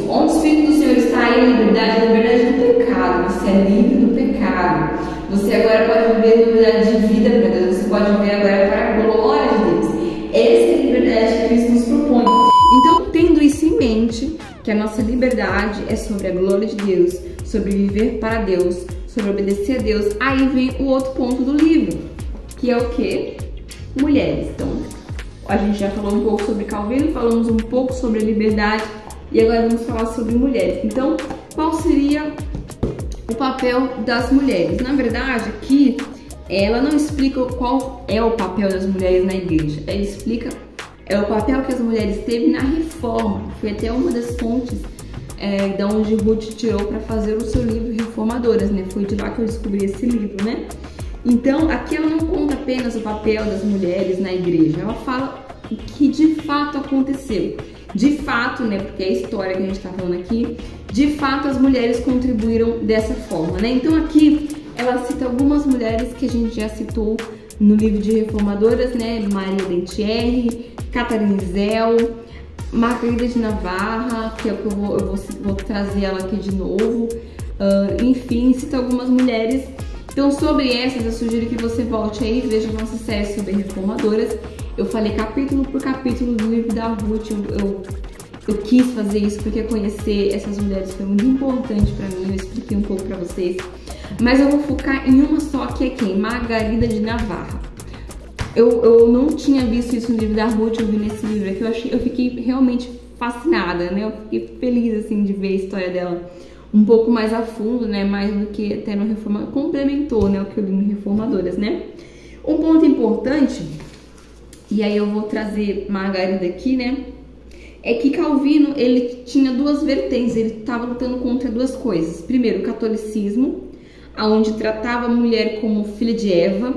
onde o Espírito do Senhor está, aí a liberdade do pecado. Você é livre do pecado. Você agora pode viver liberdade de vida para Deus. Você pode viver agora para a glória de Deus. Essa é a liberdade que Cristo nos propõe. Então, tendo isso em mente, que a nossa liberdade é sobre a glória de Deus, sobre viver para Deus, sobre obedecer a Deus, aí vem o outro ponto do livro, que é o quê? Mulheres. Então, a gente já falou um pouco sobre Calvino, falamos um pouco sobre a liberdade e agora vamos falar sobre mulheres. Então, qual seria o papel das mulheres? Na verdade, aqui ela não explica qual é o papel das mulheres na igreja. Ela explica o papel que as mulheres teve na reforma. Foi até uma das fontes da onde Ruth tirou para fazer o seu livro Reformadoras, né? Foi de lá que eu descobri esse livro, né? Então, aqui ela não conta apenas o papel das mulheres na igreja, ela fala o que de fato aconteceu. De fato, né, porque é a história que a gente está falando aqui, de fato as mulheres contribuíram dessa forma, né? Então aqui ela cita algumas mulheres que a gente já citou no livro de Reformadoras, né? Maria Dentieri, Catarina Zell, Margarida de Navarra, que é o que eu vou trazer ela aqui de novo. Enfim, cita algumas mulheres. Então, sobre essas, eu sugiro que você volte aí e veja a nossa série sobre reformadoras. Eu falei capítulo por capítulo do livro da Ruth. Eu quis fazer isso porque conhecer essas mulheres foi muito importante para mim. Eu expliquei um pouco para vocês. Mas eu vou focar em uma só, que é quem? Margarida de Navarra. Eu não tinha visto isso no livro da Ruth, eu vi nesse livro aqui. Eu fiquei realmente fascinada, né? Eu fiquei feliz, assim, de ver a história dela um pouco mais a fundo, né, mais do que até no Reformador, complementou, né, o que eu li no Reformadoras, né. Um ponto importante, e aí eu vou trazer Margarida aqui, né, é que Calvino, ele tinha duas vertentes, ele estava lutando contra duas coisas. Primeiro, o catolicismo, onde tratava a mulher como filha de Eva,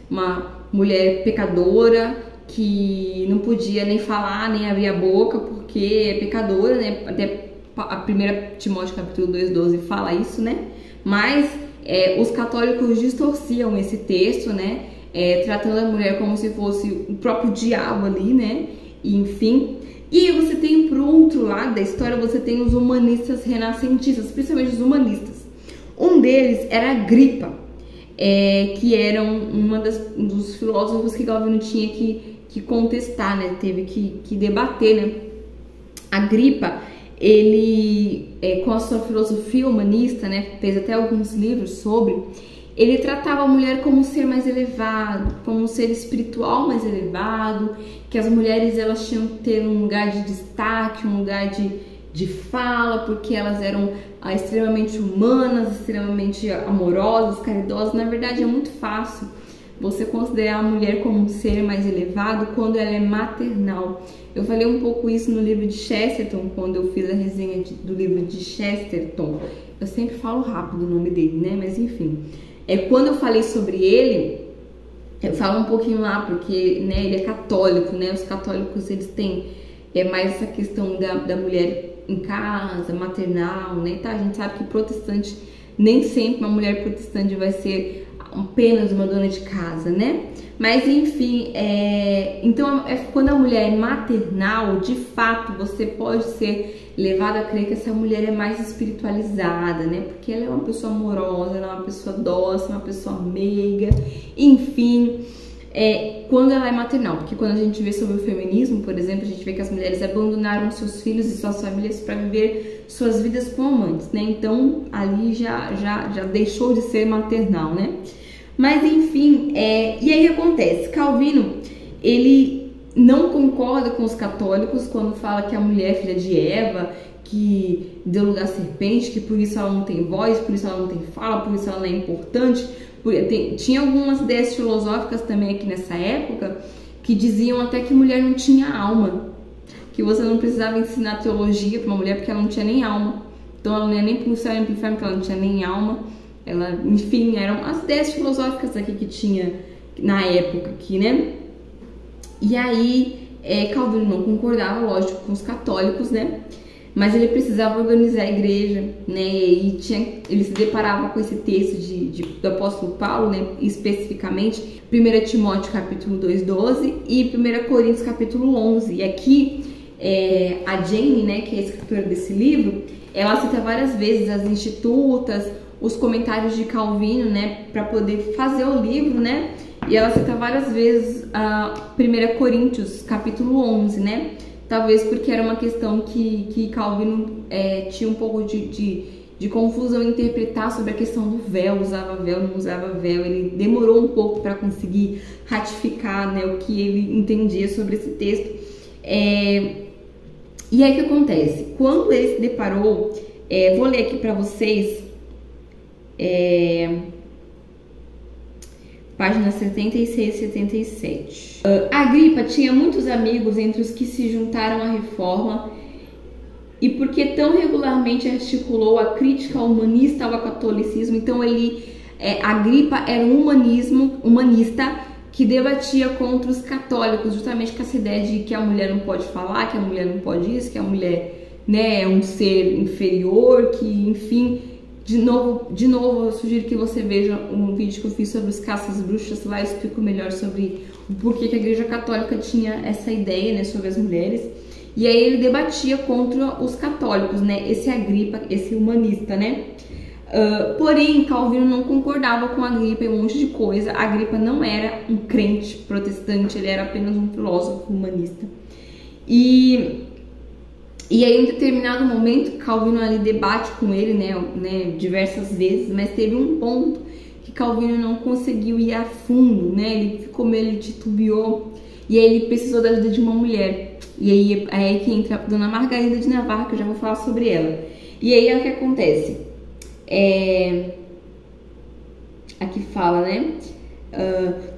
uma mulher pecadora, que não podia nem falar, nem abrir a boca, porque é pecadora, né, até a 1 Timóteo capítulo 2:12 fala isso, né? Mas os católicos distorciam esse texto, né? Tratando a mulher como se fosse o próprio diabo ali, né? E, enfim. E aí você tem, pro outro lado da história, você tem os humanistas renascentistas, principalmente os humanistas. Um deles era Agripa, que era um dos filósofos que Calvino tinha que contestar, né? Teve que debater, né? Agripa, ele, com a sua filosofia humanista, né, fez até alguns livros sobre, ele tratava a mulher como um ser mais elevado, como um ser espiritual mais elevado, que as mulheres elas tinham que ter um lugar de destaque, um lugar de fala, porque elas eram extremamente humanas, extremamente amorosas, caridosas. Na verdade, é muito fácil você considerar a mulher como um ser mais elevado quando ela é maternal. Eu falei um pouco isso no livro de Chesterton, quando eu fiz a resenha do livro de Chesterton. Eu sempre falo rápido o nome dele, né? Mas enfim. Quando eu falei sobre ele, eu falo um pouquinho lá, porque, né, ele é católico, né? Os católicos, eles têm mais essa questão da mulher em casa, maternal, né? Tá? A gente sabe que protestante, nem sempre uma mulher protestante vai ser apenas uma dona de casa, né? Mas enfim, então quando a mulher é maternal, de fato você pode ser levado a crer que essa mulher é mais espiritualizada, né? Porque ela é uma pessoa amorosa, ela é uma pessoa dócil, uma pessoa meiga, enfim, quando ela é maternal. Porque quando a gente vê sobre o feminismo, por exemplo, a gente vê que as mulheres abandonaram seus filhos e suas famílias para viver suas vidas com amantes, né? Então ali já deixou de ser maternal, né? Mas enfim, e aí acontece, Calvino, ele não concorda com os católicos quando fala que a mulher é filha de Eva, que deu lugar à serpente, que por isso ela não tem voz, por isso ela não tem fala, por isso ela não é importante. Tinha algumas ideias filosóficas também aqui nessa época que diziam até que mulher não tinha alma, que você não precisava ensinar teologia para uma mulher porque ela não tinha nem alma. Então ela não ia nem pro céu nem pro inferno porque ela não tinha nem alma. Ela, enfim, eram as ideias filosóficas aqui que tinha na época aqui, né? E aí, Calvino não concordava, lógico, com os católicos, né? Mas ele precisava organizar a igreja, né? E ele se deparava com esse texto do apóstolo Paulo, né? Especificamente, 1 Timóteo capítulo 2:12 e 1 Coríntios capítulo 11. E aqui a Jane, né, que é a escritora desse livro, ela cita várias vezes as institutas, os comentários de Calvino, né, para poder fazer o livro, né, e ela cita várias vezes a 1 Coríntios, capítulo 11, né, talvez porque era uma questão que Calvino tinha um pouco de confusão em interpretar sobre a questão do véu, usava véu, não usava véu. Ele demorou um pouco para conseguir ratificar, né, o que ele entendia sobre esse texto. E aí o que acontece? Quando ele se deparou, vou ler aqui para vocês, páginas 76 e 77. Agripa tinha muitos amigos entre os que se juntaram à reforma, e porque tão regularmente articulou a crítica humanista ao catolicismo, então Agripa era um humanista que debatia contra os católicos, justamente com essa ideia de que a mulher não pode falar, que a mulher não pode isso, que a mulher, né, é um ser inferior, que, enfim, de novo, eu sugiro que você veja um vídeo que eu fiz sobre os caças bruxas, lá eu explico melhor sobre o porquê que a Igreja Católica tinha essa ideia, né, sobre as mulheres. E aí ele debatia contra os católicos, né? Esse Agripa, esse humanista, né? Porém, Calvino não concordava com Agripa em um monte de coisa. Agripa não era um crente protestante, ele era apenas um filósofo humanista. E aí, em determinado momento, Calvino ali debate com ele, né, diversas vezes, mas teve um ponto que Calvino não conseguiu ir a fundo, né? Ele ficou meio, titubeou, e aí ele precisou da ajuda de uma mulher. E aí é aí que entra a Dona Margarida de Navarra, que eu já vou falar sobre ela. E aí é o que acontece. Aqui fala, né?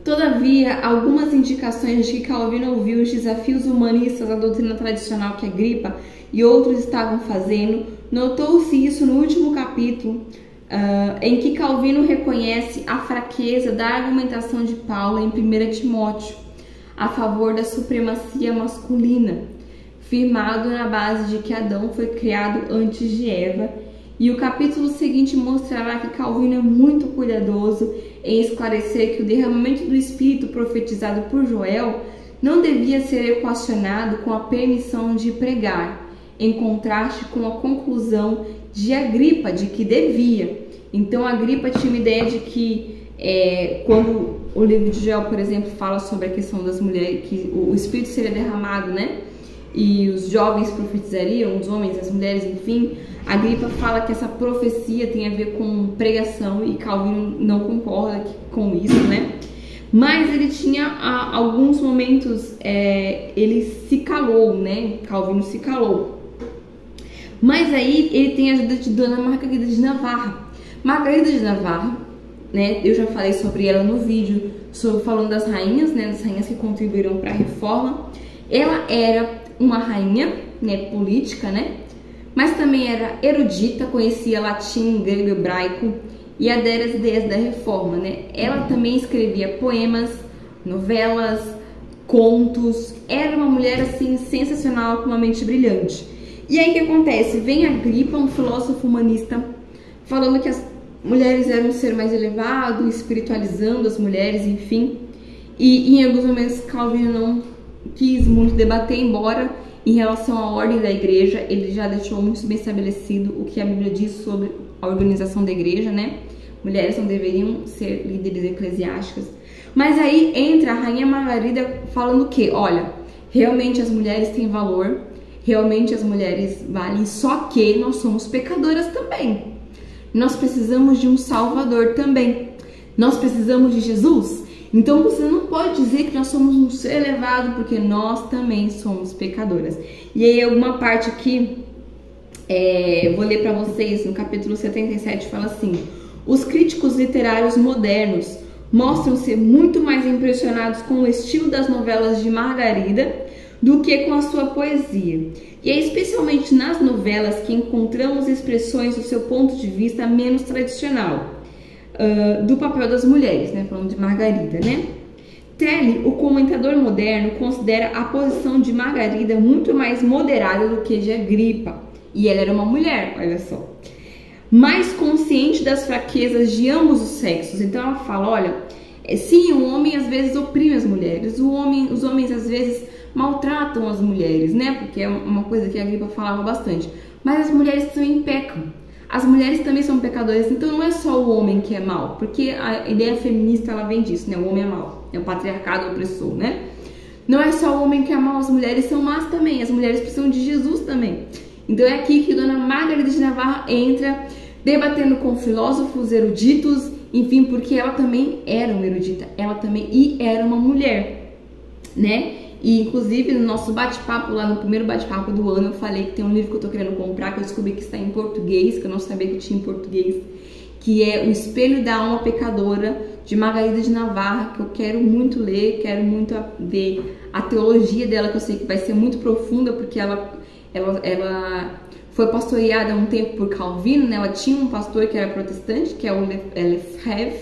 Todavia, algumas indicações de que Calvino ouviu os desafios humanistas à doutrina tradicional que Agripa e outros estavam fazendo. Notou-se isso no último capítulo, em que Calvino reconhece a fraqueza da argumentação de Paulo em 1 Timóteo, a favor da supremacia masculina, firmado na base de que Adão foi criado antes de Eva, e o capítulo seguinte mostrará que Calvino é muito cuidadoso em esclarecer que o derramamento do Espírito profetizado por Joel não devia ser equacionado com a permissão de pregar, em contraste com a conclusão de Agripa de que devia. Então Agripa tinha uma ideia de que quando o livro de Joel, por exemplo, fala sobre a questão das mulheres, que o Espírito seria derramado, né? E os jovens profetizariam, os homens, as mulheres, enfim. Agripa fala que essa profecia tem a ver com pregação e Calvino não concorda com isso, né? Mas ele tinha alguns momentos, ele se calou, né? Calvino se calou. Mas aí ele tem a ajuda de Dona Margarida de Navarra. Margarida de Navarra, né? Eu já falei sobre ela no vídeo, falando das rainhas, né? Das rainhas que contribuíram para a reforma. Ela era uma rainha, né? Política, né? Mas também era erudita, conhecia latim, grego, hebraico e adere às ideias da reforma, né? Ela também escrevia poemas, novelas, contos. Era uma mulher assim sensacional, com uma mente brilhante. E aí o que acontece? Vem Agripa, um filósofo humanista, falando que as mulheres eram um ser mais elevado, espiritualizando as mulheres, enfim. E em alguns momentos Calvino não quis muito debater, embora em relação à ordem da igreja ele já deixou muito bem estabelecido o que a Bíblia diz sobre a organização da igreja, né? Mulheres não deveriam ser líderes eclesiásticas. Mas aí entra a rainha Margarida falando que, olha, realmente as mulheres têm valor, realmente as mulheres valem, só que nós somos pecadoras também. Nós precisamos de um Salvador também. Nós precisamos de Jesus. Então você não pode dizer que nós somos um ser elevado, porque nós também somos pecadoras. E aí alguma parte aqui, vou ler para vocês, no capítulo 77, fala assim: os críticos literários modernos mostram-se muito mais impressionados com o estilo das novelas de Margarida do que com a sua poesia. E é especialmente nas novelas que encontramos expressões do seu ponto de vista menos tradicional, do papel das mulheres, né? Falando de Margarida, né? Telly, o comentador moderno, considera a posição de Margarida muito mais moderada do que de Agripa. E ela era uma mulher, olha só. Mais consciente das fraquezas de ambos os sexos. Então ela fala, olha, sim, o homem às vezes oprime as mulheres, os homens às vezes maltratam as mulheres, né? Porque é uma coisa que a Agripa falava bastante. Mas as mulheres também pecam. As mulheres também são pecadoras, então não é só o homem que é mau, porque a ideia feminista ela vem disso, né? O homem é mau, é o patriarcado opressor, né? Não é só o homem que é mau, as mulheres são más também, as mulheres precisam de Jesus também. Então é aqui que Dona Margarida de Navarra entra, debatendo com filósofos, eruditos, enfim, porque ela também era uma erudita, ela também era uma mulher, né? E inclusive no nosso bate-papo, lá no primeiro bate-papo do ano, eu falei que tem um livro que eu tô querendo comprar, que eu descobri que está em português, que eu não sabia que tinha em português, que é O Espelho da Alma Pecadora, de Margarida de Navarra, que eu quero muito ler, quero muito ver a teologia dela, que eu sei que vai ser muito profunda, porque ela foi pastoreada há um tempo por Calvino, né? Ela tinha um pastor que era protestante, que é o Lefebvre,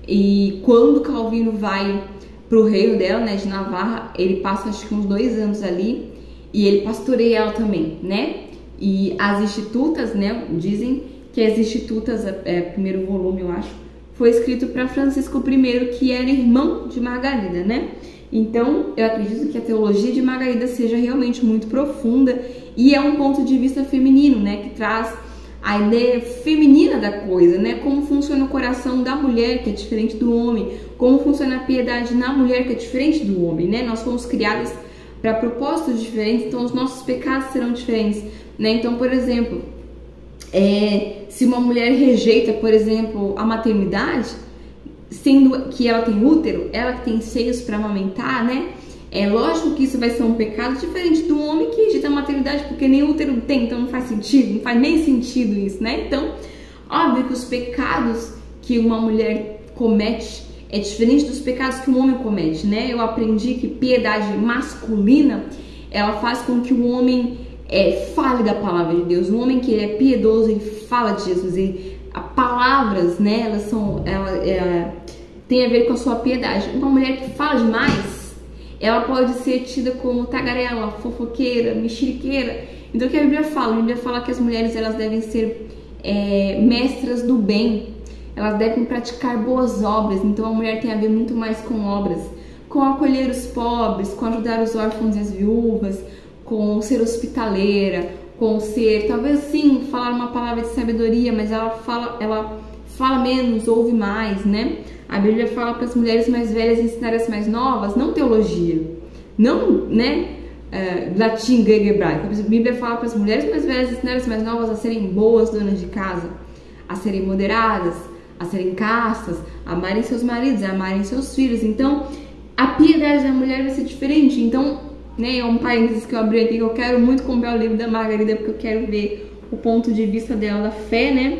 e quando Calvino vai pro reino dela, né, de Navarra, ele passa acho que uns 2 anos ali, e ele pastoreia ela também, né? E as Institutas, né, dizem que as Institutas, primeiro volume, eu acho, foi escrito para Francisco I, que era irmão de Margarida, né? Então, eu acredito que a teologia de Margarida seja realmente muito profunda e é um ponto de vista feminino, né, que traz a ideia feminina da coisa, né? Como funciona o coração da mulher, que é diferente do homem, como funciona a piedade na mulher, que é diferente do homem, né? Nós fomos criadas para propósitos diferentes, então os nossos pecados serão diferentes, né? Então, por exemplo, se uma mulher rejeita, por exemplo, a maternidade, sendo que ela tem útero, ela que tem seios para amamentar, né? É lógico que isso vai ser um pecado diferente do homem que rejeita a maternidade, porque nem útero tem, então não faz sentido, não faz nem sentido isso, né? Então, óbvio que os pecados que uma mulher comete é diferente dos pecados que um homem comete, né? Eu aprendi que piedade masculina, ela faz com que o homem fale da palavra de Deus. Um homem que ele é piedoso, ele fala de Jesus, as palavras, né? Elas tem a ver com a sua piedade. Uma mulher que fala demais, ela pode ser tida como tagarela, fofoqueira, mexeriqueira. Então o que a Bíblia fala? A Bíblia fala que as mulheres elas devem ser mestras do bem, elas devem praticar boas obras. Então a mulher tem a ver muito mais com obras, com acolher os pobres, com ajudar os órfãos e as viúvas, com ser hospitaleira, com ser, talvez sim, falar uma palavra de sabedoria, mas ela fala menos, ouve mais, né? A Bíblia fala para as mulheres mais velhas ensinar as mais novas, não teologia, não, né, latim, grego e hebraico. A Bíblia fala para as mulheres mais velhas ensinar as mais novas a serem boas donas de casa, a serem moderadas, a serem castas, a amarem seus maridos, a amarem seus filhos. Então, a piedade da mulher vai ser diferente. Então, né, é um parênteses que eu abri aqui, que eu quero muito comprar o livro da Margarida, porque eu quero ver o ponto de vista dela da fé, né?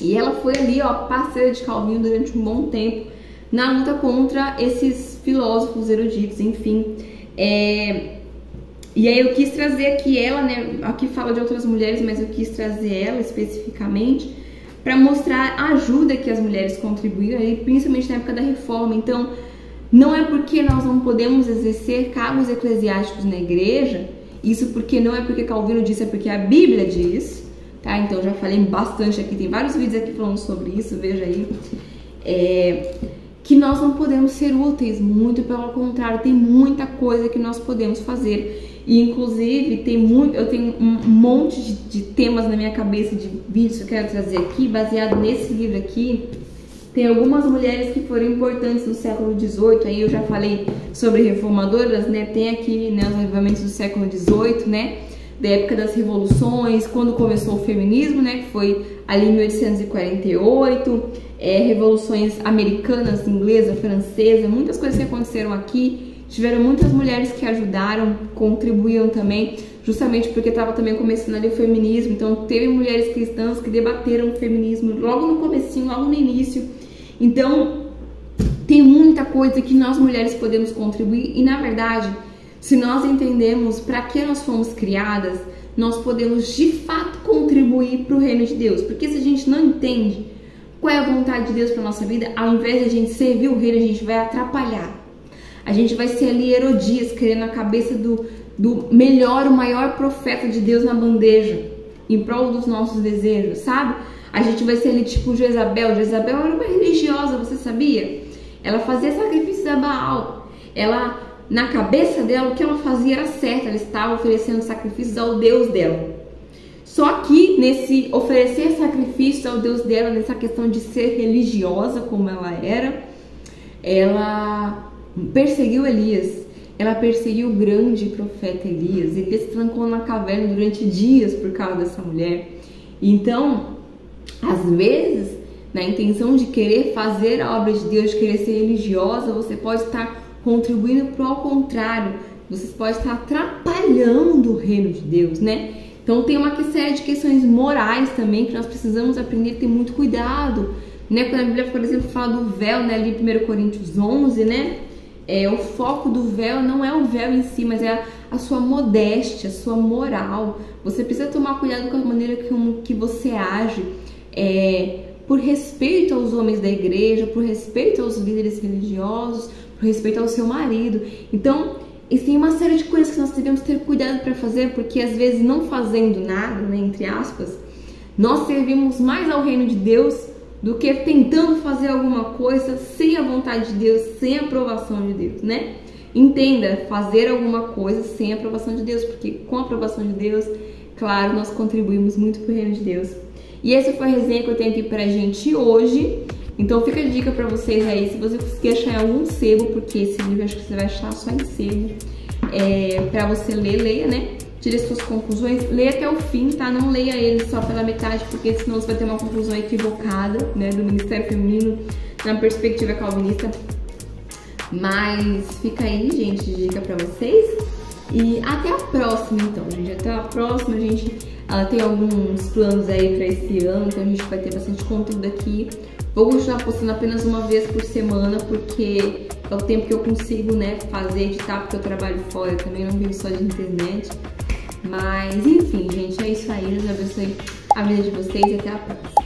E ela foi ali, ó, parceira de Calvino durante um bom tempo na luta contra esses filósofos eruditos, enfim. E aí eu quis trazer aqui ela, né? Aqui fala de outras mulheres, mas eu quis trazer ela especificamente para mostrar a ajuda que as mulheres contribuíram ali, principalmente na época da Reforma. Então, não é porque nós não podemos exercer cargos eclesiásticos na igreja, isso porque não é porque Calvino disse, é porque a Bíblia diz. Tá, então já falei bastante aqui, tem vários vídeos aqui falando sobre isso, veja aí, que nós não podemos ser úteis, muito pelo contrário, tem muita coisa que nós podemos fazer, e inclusive eu tenho um monte de temas na minha cabeça, de vídeos que eu quero trazer aqui, baseado nesse livro aqui. Tem algumas mulheres que foram importantes no século XVIII, aí eu já falei sobre reformadoras, né, tem aqui, né, os avivamentos do século XVIII, né, da época das revoluções, quando começou o feminismo, né, que foi ali em 1848, revoluções americanas, inglesa, francesa, muitas coisas que aconteceram aqui, tiveram muitas mulheres que ajudaram, contribuíram também, justamente porque estava também começando ali o feminismo, então teve mulheres cristãs que debateram o feminismo logo no comecinho, logo no início. Então tem muita coisa que nós mulheres podemos contribuir e, na verdade, se nós entendemos para que nós fomos criadas, nós podemos de fato contribuir para o reino de Deus. Porque se a gente não entende qual é a vontade de Deus para nossa vida, ao invés de a gente servir o reino, a gente vai atrapalhar. A gente vai ser ali Herodias, querendo a cabeça do melhor, o maior profeta de Deus na bandeja, em prol dos nossos desejos, sabe? A gente vai ser ali tipo Jezabel. Jezabel era uma religiosa, você sabia? Ela fazia sacrifícios a Baal. Ela na cabeça dela, o que ela fazia era certo, ela estava oferecendo sacrifícios ao Deus dela. Só que nesse oferecer sacrifícios ao Deus dela, nessa questão de ser religiosa como ela era, ela perseguiu Elias, ela perseguiu o grande profeta Elias. Elias se trancou na caverna durante dias por causa dessa mulher. Então, às vezes, na intenção de querer fazer a obra de Deus, de querer ser religiosa, você pode estar contribuindo para o contrário, você pode estar atrapalhando o reino de Deus, né? Então tem uma série de questões morais também que nós precisamos aprender a ter muito cuidado, né? Quando a Bíblia, por exemplo, fala do véu, né, ali em 1 Coríntios 11, né? O foco do véu não é o véu em si, mas é a sua modéstia, a sua moral. Você precisa tomar cuidado com a maneira que você age, por respeito aos homens da igreja, por respeito aos líderes religiosos, por respeito ao seu marido. Então, tem uma série de coisas que nós devemos ter cuidado para fazer, porque às vezes não fazendo nada, né, entre aspas, nós servimos mais ao reino de Deus do que tentando fazer alguma coisa sem a vontade de Deus, sem a aprovação de Deus, né? Entenda, fazer alguma coisa sem a aprovação de Deus, porque com a aprovação de Deus, claro, nós contribuímos muito para o reino de Deus. E essa foi a resenha que eu tenho aqui pra gente hoje. Então fica a dica pra vocês aí, se você conseguir achar em algum sebo, porque esse livro acho que você vai achar só em sebo, pra você ler, leia, né? Tire as suas conclusões, leia até o fim, tá? Não leia ele só pela metade, porque senão você vai ter uma conclusão equivocada, né? Do Ministério Feminino na perspectiva calvinista. Mas fica aí, gente, dica pra vocês. E até a próxima, então, gente. Até a próxima, ela tem alguns planos aí pra esse ano, então a gente vai ter bastante conteúdo aqui. Vou continuar postando apenas uma vez por semana, porque é o tempo que eu consigo, né, fazer, editar, porque eu trabalho fora, eu também não vivo só de internet. Mas, enfim, gente, é isso aí. Deus abençoe a vida de vocês e até a próxima.